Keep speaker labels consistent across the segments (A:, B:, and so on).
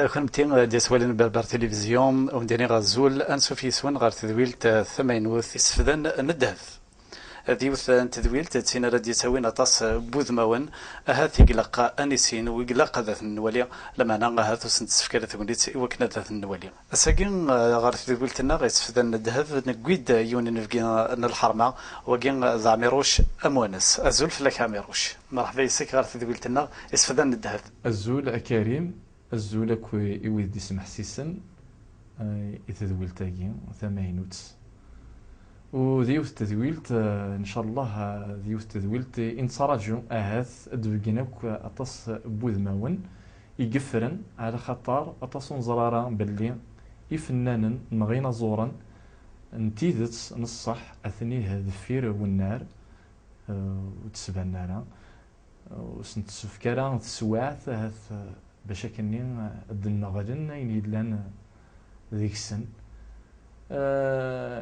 A: خدمتي ديال سوالين بربر تلفزيون ومديني غازول انسو في سوان غير تذويلت ثمانوث يسفذن ندهف ديوث تذويلت تسين رادي سوين اطاس بوذماون هات يقلق انيسين ويقلق ذات النوالي لما انا هات وسنت سفكره تقوليت وكنا ذات النوالي اساكين غير تذويلتنا غيسفذن ندهف نقيد يوني نفقينا الحرمه وكين زعميروش امونس ازول في الكاميروش مرحبا يسك غير تذويلتنا يسفذن ندهف
B: الزول كريم الزولك يويد يسمح سيسن يتذويلتاكي ثمانوت وديوث تذويلت ان شاء الله ديوث تذويلت ان تراجعوا اهاث دبقناك اطاس بوذماون يقفرن على خطر اطاس زرارة باللي يفنانا نغينا زورا نتيذت نصح اثني الدفير والنار وتسبنارا وسنت سفكرا تسواعث هاث باش كني الدنا غدن يدلان ذيك السن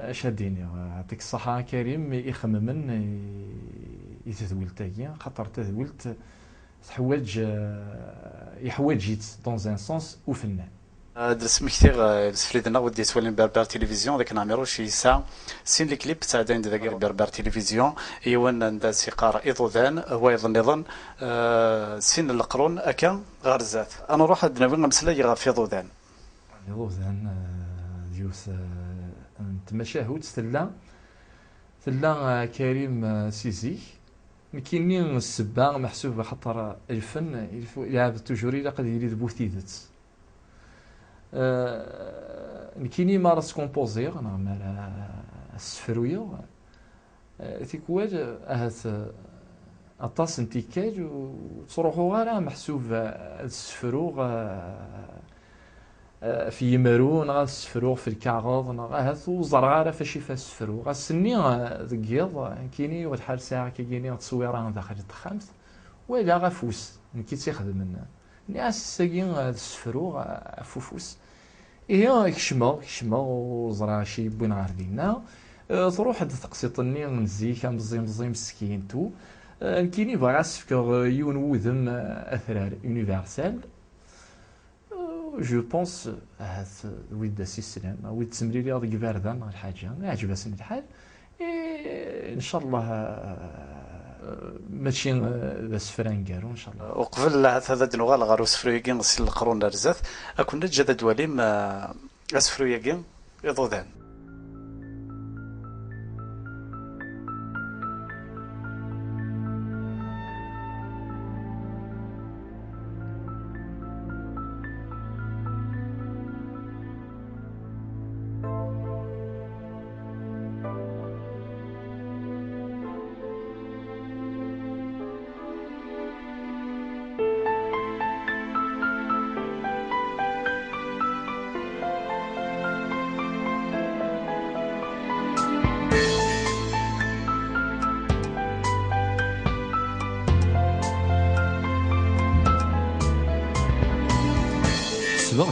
B: اشاديني يعطيك الصحة كريم يخممن يتذويلتاكي خاطر تذويلت يحواجيت دون ان سونس وفنان
A: درس مكتير سفريدنا ودي سوالين بربر تلفزيون ذاك نعمرو شي ساعة سين الكليب تاع داين ذاك بربر تلفزيون ايوان ندا سيقار ايضوذان هو يظن سين القرون اكا غرزات انا نروح دناوي نمسلا غا في ضوذان
B: ديوث تمشاهد ثلا كريم سيزي كاينين السبا محسوب خاطر الفن يلعب توجور الا قد يريد بوثيدت كايني مارس كومبوزير نعمل السفرويه تيكواج اهات اطاس انتيكاج وتروحوا غير محسوب السفروغ في يمرون غا السفروغ في الكاغوض هاث وزرغاره فاشي فيها السفروغ السني دقيض كايني واحد حال ساعه كايني تصويره داخل التخامت ولا غفوس كي تيخدم ناس ساكين السفروغ فوفوس إيه كشما وزرع شي بوين عارضينا تروح هاد التقسيط-ني مزيكا مزي مسكينتو كايني باغا سفكر يون وذم اثرار يونيفرسال جو بونس هاد ويد السلام ويد تمريري هاد كباردان الحاجه عجبتني الحال ان شاء الله ماشي ذا سفرانكارو ان شاء الله
A: وقبل هذا دنوغال غارو سفرويكين غسل القرون رزات اكون نجد دواليم اسفرويكين يضوذان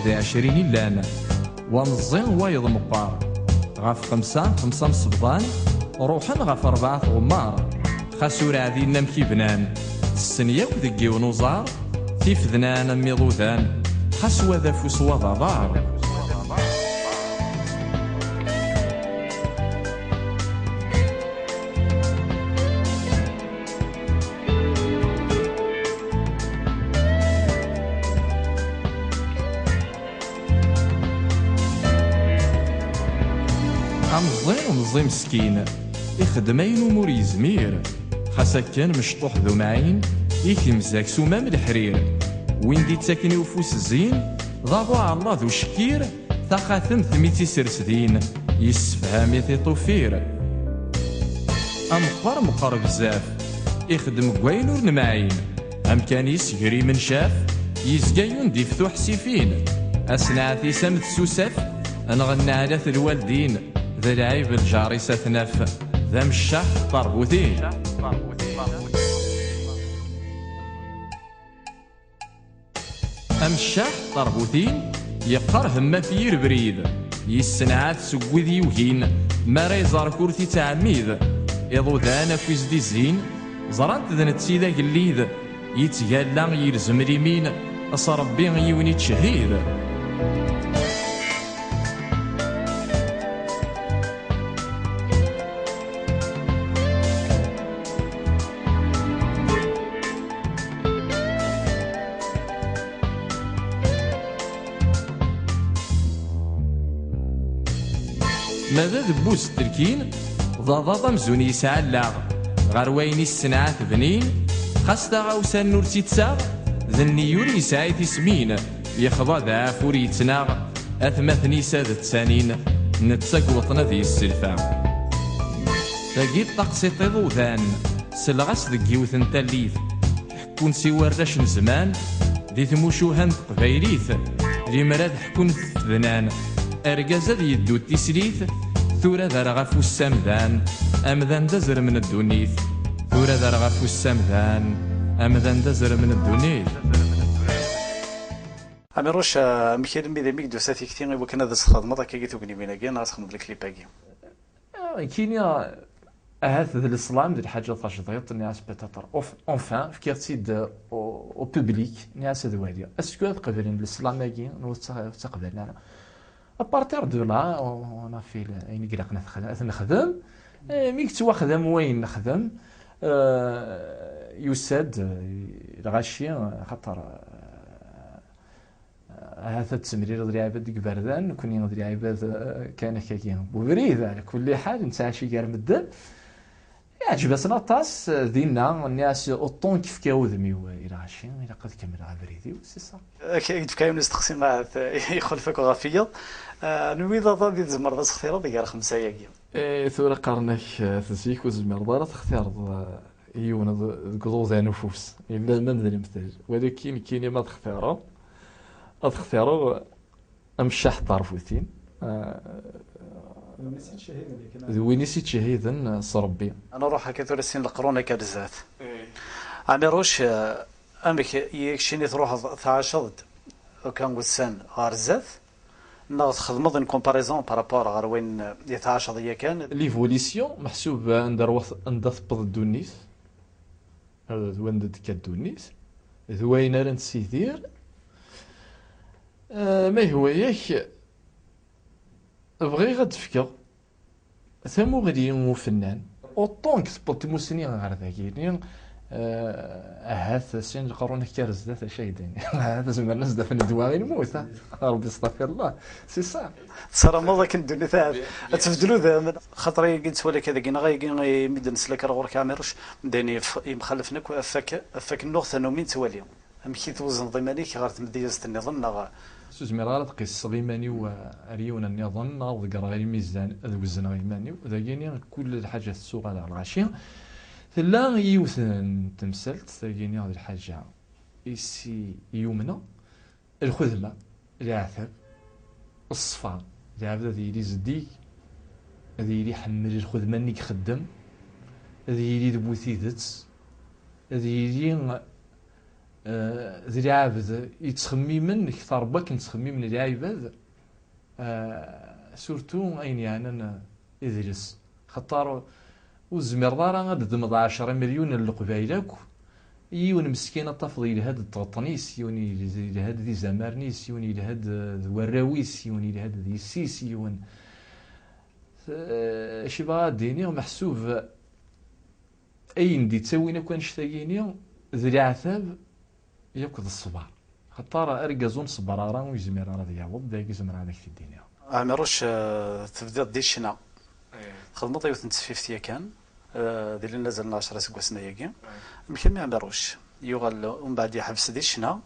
C: ذي 20 لان ونزين وايض مقار غاف 5 مصبضان روحا غاف 4 غمار خاسور عذينا مكيبنان السنياو ذكي ونوزار تيفذنان ميضوذان خاسوا ذا فوسوا ضار مزي مسكين يخدم اين امور يزمير خاصة كان مشطوح ذو معين يكمزاك سمام الحرير وين دي تاكني وفوس الزين ضاغوا الله ذو شكير ثقاثم ثميتي سرسدين يسفهامي ثي طوفير مقر بزاف يخدم قوين ور نمعين كان يسجري من شاف يزقايون دي فتوح سيفين أسنعثي سمت سوسف نغنى على الوالدين ذا العيب الجاري ستناف ذا مشاح طربوثين. أمشاح طربوثين يقر هما في يربريد يسنعات سقوذ يوهين ما ريزار كورتي تعميد إضوذان في زدي زين زرانت ذنت سيدا قليد يتقالا يلزم اليمين أصربي يوني تشهيد. ماذا ذبوس التركين ضاضا مزون يسعى اللاغ غير وين السنعات بنين خاص تغاوسان نور تيتساغ ذني يوري يسعي تسمين يخضى ذا فوري يتناغ أثمثني سادة سانين نتساق وطنا ذي السلفا تاقيت طقسي طيضو ذان سلغاس ذي وثن تاليث حكون سوار راش زمان دي ثموشوهان قبايليث لي مراد حكون ذنان أرجاز ذي يدو تسليث ثورة ذا رغف السمذان أمذان دزر من الدنيث ثورة ذا رغف السمذان أمذان دزر من الدنيث.
A: أميروش مكير ميدا ميك دو ساتي كتير وكنا ذا سخاض مضا كي جيتو بني بينا جينا راسخنا بالكليب باقي
B: كينيا هذا الإسلام ذي الحاجة تشضيط الناس بتطر أوفان في كيرتيد أو بوبليك الناس ذواليا أسكو قبلين بالإسلام باقي نستقبلنا أنا أبارتير دو لا أنا في أين قلقنا نخدم ميك توا خدم وين نخدم يساد الغاشي خاطر هذا التمرير ضري عباد ديك بردان كوني ضري عباد كان كاين وبريد على كل حال نتاع شي كار مدن يعجبنا طاس دينا الناس اوطون كيف كاوذميو الى غاشي الى قد كمل عبريدي سي صا
A: كيف كاين نستقسم مع يخلفك غافيه نويض ضادي زمر ذا اختيار ديال 5 ايام
B: ثورة قرنك تسيك وزمر دارا تختار يون قضوض نفوس الا ما مدري مثل ولكن كاين ما تختاروا أتختاروا أمشاح طرفوثين ذوي نسيت شهيدا صربي
A: أنا روح هكا ثلاثين القرون كارزات عميروش أمك يكشيني تروح 12 وكان وسان غارزات ناخذ خدمة ان كومباريزون بارابور غير وين 12 هي كان
B: ليفوليسيون محسوب عند ثبط الدونيس هذا وين ديك الدونيس ذوينا رنسيدير ما هو ياك بغي غتفكر ثموغلي وفنان اوطون كتبط موسني غير ذاك هذا سين القرون كارز ذات شي ديني هذا زعما الناس دافن الدواء غير يموت ربي يستغفر الله سي صح
A: صار ما ذاك الدنيا تاع تفدلوا ذا خاطري قلت ولا كذا كاين غير ميد نسلك غور كاميرش داني مخلفنك افك النوغ ثانو من توالي امشي توزن ضمانيك غير تمديزت النظام
B: سوزميرا تقيس غيماني وريون النظام وذكر غير الميزان الوزن غيماني ذاكيني كل الحاجات السوق على الغاشيه لا يوثن تمثلت ثاني هذه الحاجه يسي يومنا الخدمه العثب الصفا هذا اللي يزدي هذا اللي يحمل الخدمه انك خدم هذا اللي دبوثيدت هذا اللي ذي عابد يتخمي منك ثربك نتخمي من العباد سورتو اين يعني انا ادرس خطر وزمير دارا غاد دمض 10 مليون للقبايلك يون مسكينه طفضي لهاد الطنيس يوني لهاد ذي زمارنيس يوني لهاد الوراويس يوني لهاد ذي السيس يون شي بغا ديني محسوب اين دي تسوينا كان شتايني ذي عثاب ياكل الصبار خطار ارجزون صبرارا ويزمير راه يعوض داك يزمر هذاك في الدنيا
A: عمروش تبدا دي الشنا خدمه طيوت نتسفيفتيا كان ديال اللي نزلنا 10 سكواسنا ياكي يمكن ما عمروش يغل ومن بعد يحبس دي الشنا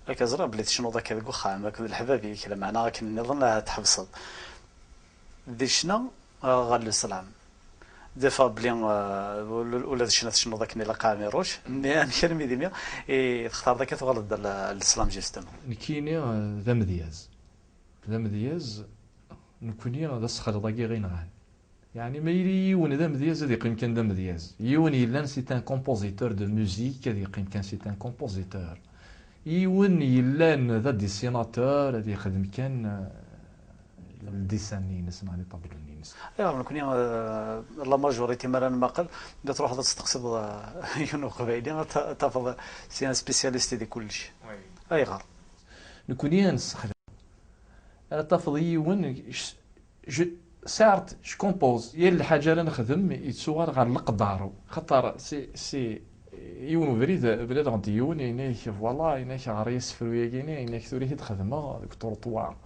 A: هكا زرا بلي شنو ذاك الوخام هكا الحبابي كلا معنا كان نظن تحبس دي الشنا غال السلام دفع بلي ولا شنو ذاك اللي لقى عمروش مي كان ميديميا تختار ذاك تغلط الاسلام جيستم
B: كيني ذا مدياز نكوني هذا الصخر ضاقي غير نغان يعني ما يلي يون ذا مدياز هذا يقيم كان ذا مدياز يون يلان سي ان كومبوزيتور دو ميوزيك هذا يقيم كان سي ان كومبوزيتور يون يلان ذا ديسيناتور هذا يخدم كان الديساني نسمع لي طابلوني نسمع
A: نكون لا ماجوريتي مرة نماقل تروح تستقصد يونو قبايلي تفضل سي ان سبيسياليست دي كلشي اي غار
B: نكون نسخدم تفضل يون سارت ش كومبوز هي الحاجه اللي نخدم يتصور غير القدار خاطر سي يون بريد بلاد غنتي يون هناك فوالا هناك غير يسفروا ياكيني هناك ثوري تخدمها ديك التروطوار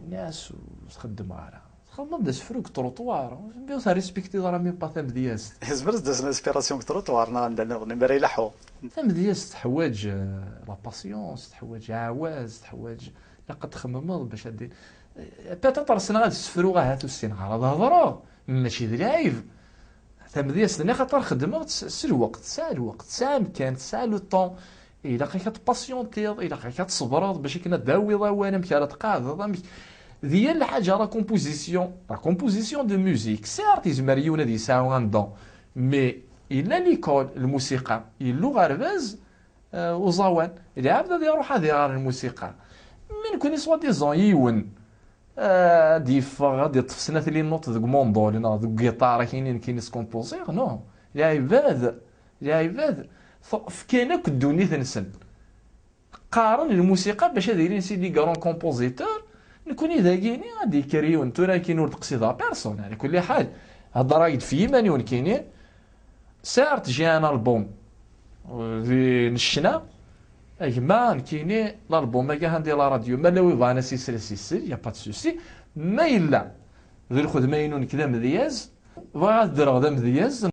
B: الناس تخدم على خدمه بدا سفروك التروطوار بيوص ريسبكتي راه مي با ثم دياس
A: زبرز داز انسبيراسيون التروطوار عندنا نمر يلحو
B: ثم دياس تحواج لا باسيونس تحواج عواز تحواج لقد تخمم باش هادي بيتيتر السنه غادي تسفروا غا هاتو السنه غادي هضروا ماشي لايف ثم دياس لنا خاطر خدمه سي الوقت ساعه الوقت ساعه مكان ساعه لو طون الا كتباسيونتي الا كتصبر باش كنا داوي وانا مكا تقاعد ديال الحاجه لا كومبوزيسيون دو ميوزيك سيرت يزمريون هادي يساعوا غندون مي الا ليكول الموسيقى يلو غرباز وزوان اللي عبد غادي يروح هذه غير الموسيقى من كوني سوا ديزون يون غادي يطفي سنه اللي نوط ذوك موندول ذوك غيطار كاين سكومبوزيغ نو العباد فكاين كدوني تنسن قارن الموسيقى باش دايرين سيدي كارون كومبوزيتور نكوني ذاكيني غادي كريون تورا كاينو تقصيدها بيرسون على كل حال هاد رايد في يمانيون كاينين سارت جي ان البوم في نشنا اجمع كاينين الالبوم كاع ندير لا راديو ما لا ويبغى سيسل يا با سوسي ما الا غير خذ ماينون كذا مدياز بغا دير غدا مدياز